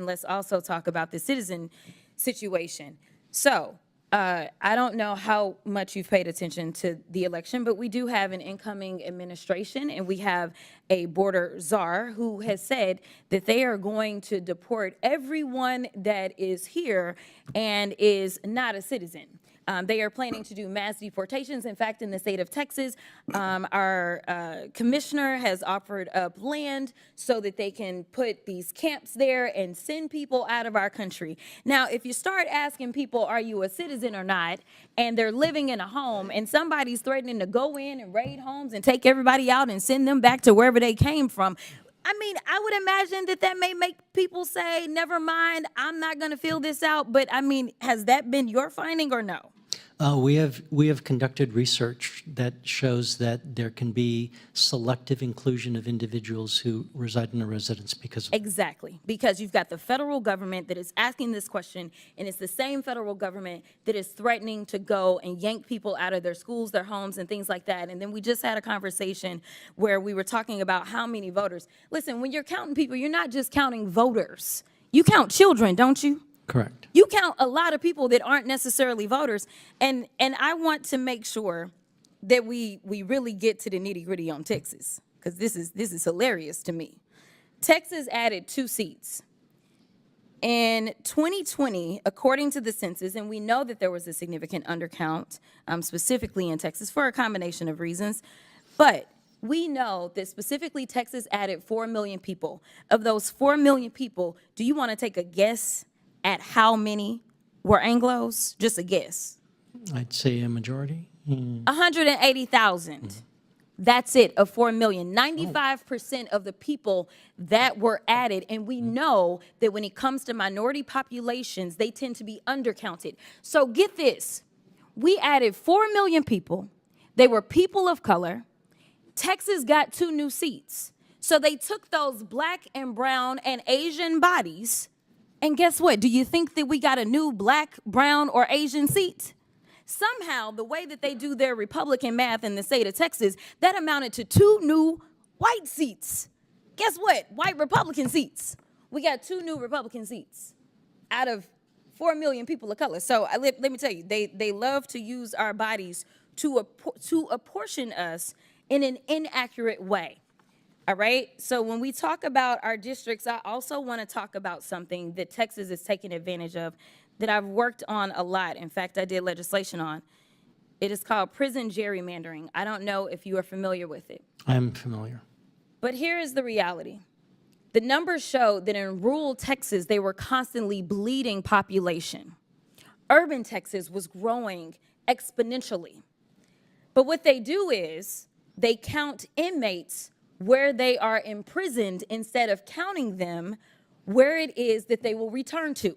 let's also talk about the citizen situation. So I don't know how much you've paid attention to the election, but we do have an incoming administration, and we have a border czar who has said that they are going to deport everyone that is here and is not a citizen. They are planning to do mass deportations. In fact, in the state of Texas, our commissioner has offered up land so that they can put these camps there and send people out of our country. Now, if you start asking people, are you a citizen or not, and they're living in a home and somebody's threatening to go in and raid homes and take everybody out and send them back to wherever they came from, I mean, I would imagine that that may make people say, never mind, I'm not going to fill this out. But I mean, has that been your finding or no? We have conducted research that shows that there can be selective inclusion of individuals who reside in a residence because of Exactly, because you've got the federal government that is asking this question, and it's the same federal government that is threatening to go and yank people out of their schools, their homes, and things like that. And then we just had a conversation where we were talking about how many voters. Listen, when you're counting people, you're not just counting voters. You count children, don't you? Correct. You count a lot of people that aren't necessarily voters, and I want to make sure that we really get to the nitty-gritty on Texas, because this is hilarious to me. Texas added 2 seats. In 2020, according to the census, and we know that there was a significant undercount, specifically in Texas for a combination of reasons, but we know that specifically Texas added 4 million people. Of those 4 million people, do you want to take a guess at how many were Anglos? Just a guess. I'd say a majority. 180,000. That's it, of 4 million. 95% of the people that were added, and we know that when it comes to minority populations, they tend to be undercounted. So get this, we added 4 million people. They were people of color. Texas got 2 new seats. So they took those black and brown and Asian bodies, and guess what? Do you think that we got a new black, brown, or Asian seat? Somehow, the way that they do their Republican math in the state of Texas, that amounted to 2 new white seats. Guess what? White Republican seats. We got 2 new Republican seats out of 4 million people of color. So let me tell you, they love to use our bodies to apportion us in an inaccurate way. All right, so when we talk about our districts, I also want to talk about something that Texas is taking advantage of that I've worked on a lot. In fact, I did legislation on. It is called prison gerrymandering. I don't know if you are familiar with it. I'm familiar. But here is the reality. The numbers show that in rural Texas, they were constantly bleeding population. Urban Texas was growing exponentially. But what they do is they count inmates where they are imprisoned instead of counting them where it is that they will return to.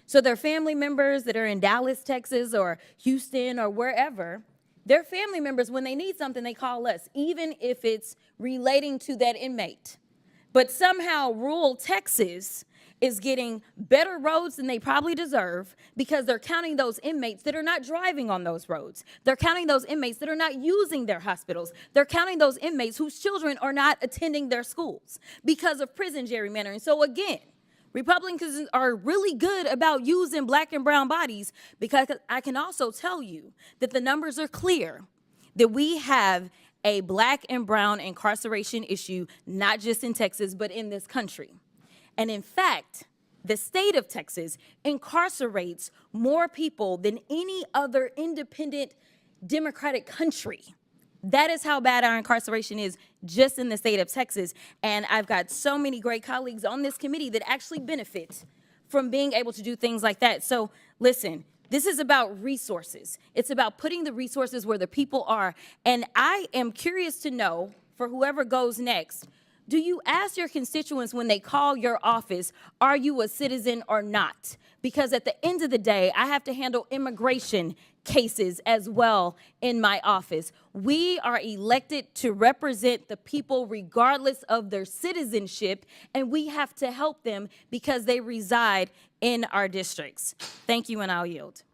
So their family members that are in Dallas, Texas, or Houston, or wherever, their family members, when they need something, they call us, even if it's relating to that inmate. But somehow rural Texas is getting better roads than they probably deserve because they're counting those inmates that are not driving on those roads. They're counting those inmates that are not using their hospitals. They're counting those inmates whose children are not attending their schools because of prison gerrymandering. So again, Republicans are really good about using black and brown bodies, because I can also tell you that the numbers are clear that we have a black and brown incarceration issue, not just in Texas, but in this country. And in fact, the state of Texas incarcerates more people than any other independent democratic country. That is how bad our incarceration is just in the state of Texas. And I've got so many great colleagues on this committee that actually benefit from being able to do things like that. So listen, this is about resources. It's about putting the resources where the people are. And I am curious to know, for whoever goes next, do you ask your constituents when they call your office, are you a citizen or not? Because at the end of the day, I have to handle immigration cases as well in my office. We are elected to represent the people regardless of their citizenship, and we have to help them because they reside in our districts. Thank you, and I'll yield.